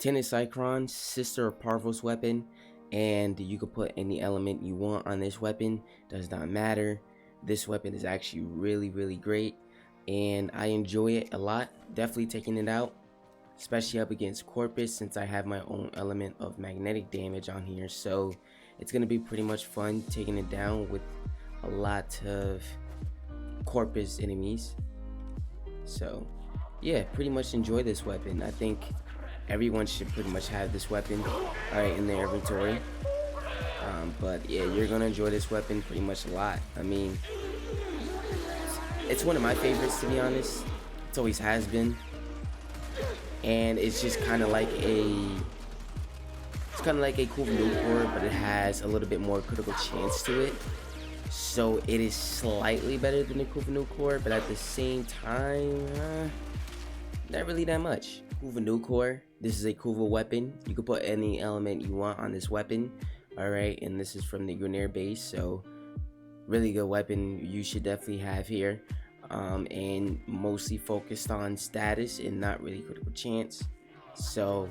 Tenet Cycron, sister of Parvos weapon, and you can put any element you want on this weapon. Does not matter. This weapon is actually really great, and I enjoy it a lot. Definitely taking it out, especially up against Corpus, since I have my own element of magnetic damage on here. So it's gonna be pretty much fun taking it down with a lot of Corpus enemies. So yeah, pretty much enjoy this weapon. I think everyone should pretty much have this weapon in their inventory. But yeah, you're gonna enjoy this weapon pretty much a lot. I mean, it's one of my favorites, to be honest. It always has been, and it's just kind of like a cool new core, but it has a little bit more critical chance to it. So it is slightly better than the Kuvanu core, but at the same time, not really that much. Kuvanu core, this is a Kuva weapon. You can put any element you want on this weapon. Alright, and this is from the Grenier base, so really good weapon you should definitely have here. And mostly focused on status and not really critical chance. So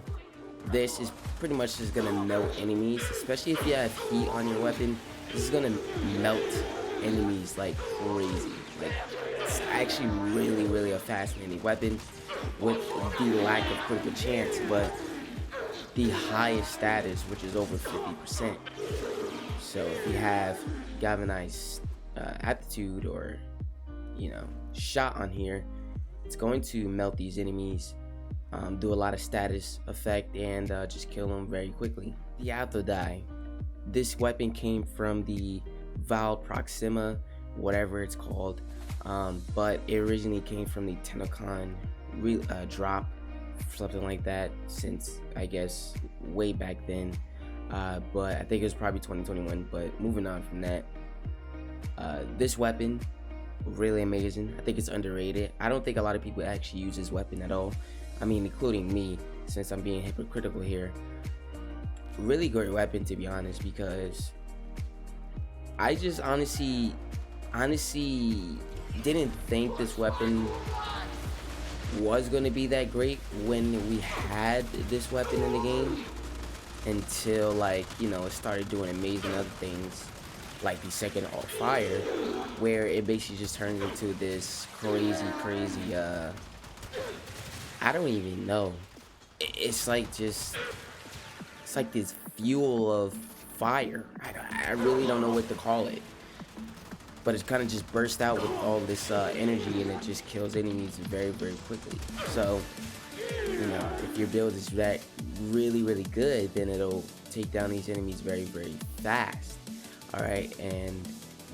this is pretty much just gonna melt enemies, especially if you have heat on your weapon. This is gonna melt enemies like crazy. Like, it's actually really a fascinating weapon with the lack of critical chance, but the highest status, which is over 50%. So if you have galvanized aptitude or shot on here, it's going to melt these enemies, do a lot of status effect, and just kill them very quickly. The auto die. This weapon came from the Val Proxima, whatever it's called, but it originally came from the Tenocon drop, something like that, since I guess way back then. But I think it was probably 2021. But moving on from that, this weapon, really amazing. I think it's underrated. I don't think a lot of people actually use this weapon at all. I mean, including me, since I'm being hypocritical here. Really great weapon, to be honest, because I just honestly didn't think this weapon was going to be that great when we had this weapon in the game, until it started doing amazing other things, like the second alt fire, where it basically just turns into this crazy I don't even know. It's like this fuel of fire. I really don't know what to call it, but it kind of just bursts out with all this energy, and it just kills enemies very quickly. So if your build is that really good, then it'll take down these enemies very fast. All right, and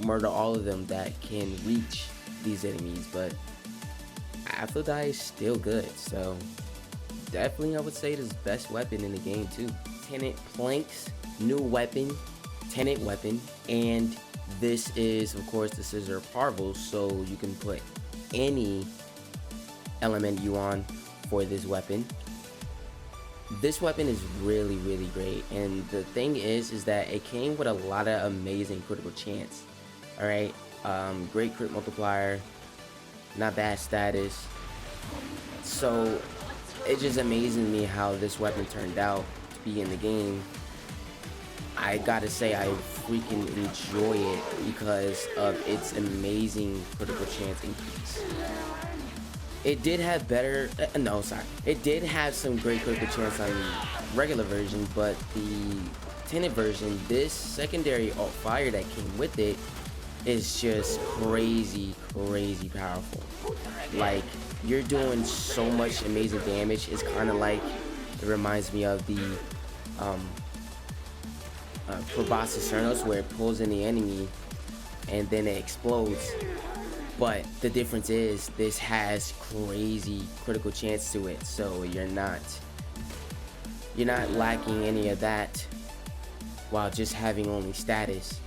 murder all of them that can reach these enemies. But Aphrodite is still good, so definitely I would say it is best weapon in the game too. Tenet Plinx, new weapon, Tenet weapon, and this is of course the Scissor of Parvos, so you can put any element you want for this weapon. This weapon is really great, and the thing is that it came with a lot of amazing critical chance. All right, great crit multiplier, not bad status. So it's just amazing me how this weapon turned out to be in the game. I gotta say, I freaking enjoy it because of its amazing critical chance increase. It did have it did have some great critical chance on the regular version, but the Tenet version, this secondary alt fire that came with it is just crazy powerful. Like, you're doing so much amazing damage. It's kind of like, it reminds me of the Proboscis Cernos, where it pulls in the enemy and then it explodes. But the difference is this has crazy critical chance to it, so you're not lacking any of that while just having only status.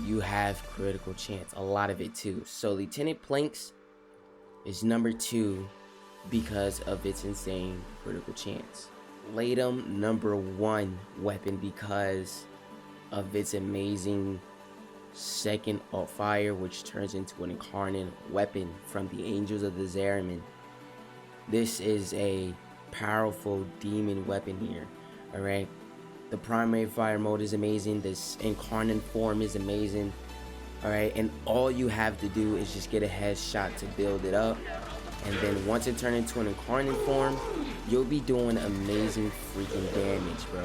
You have critical chance, a lot of it too. So the Tenet Plinx is number 2 because of its insane critical chance. Latum, number 1 weapon because of its amazing second alt fire, which turns into an incarnate weapon from the Angels of the Zariman. This is a powerful demon weapon here. Alright, the primary fire mode is amazing, this incarnate form is amazing. Alright, and all you have to do is just get a headshot to build it up, and then once it turns into an incarnate form, you'll be doing amazing freaking damage, bro.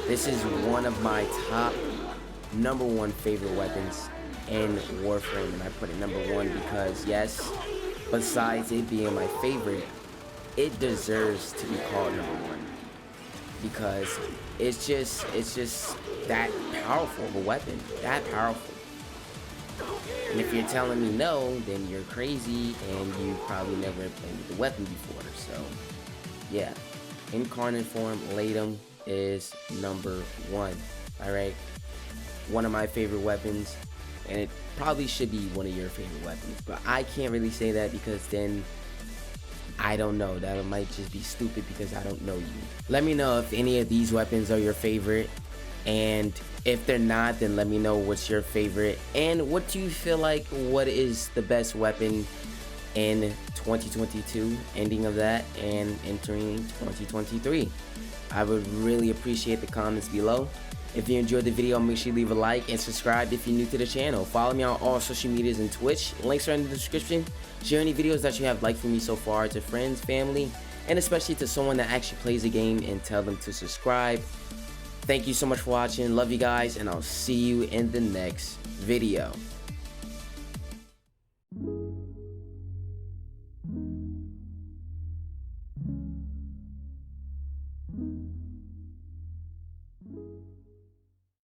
This is one of my top #1 favorite weapons in Warframe, and I put it #1 because, yes, besides it being my favorite, it deserves to be called #1 because it's just that powerful of a weapon, that powerful. And if you're telling me no, then you're crazy and you probably never played with the weapon before. So yeah, incarnate form Latum is #1. All right, one of my favorite weapons, and it probably should be one of your favorite weapons, but I can't really say that because then I don't know, that might just be stupid because I don't know you. Let me know if any of these weapons are your favorite, and if they're not, then let me know what's your favorite and what do you feel like, what is the best weapon in 2022, ending of that and entering 2023. I would really appreciate the comments below. If you enjoyed the video, make sure you leave a like and subscribe if you're new to the channel. Follow me on all social medias and Twitch. Links are in the description. Share any videos that you have liked for me so far to friends, family, and especially to someone that actually plays the game, and tell them to subscribe. Thank you so much for watching. Love you guys, and I'll see you in the next video.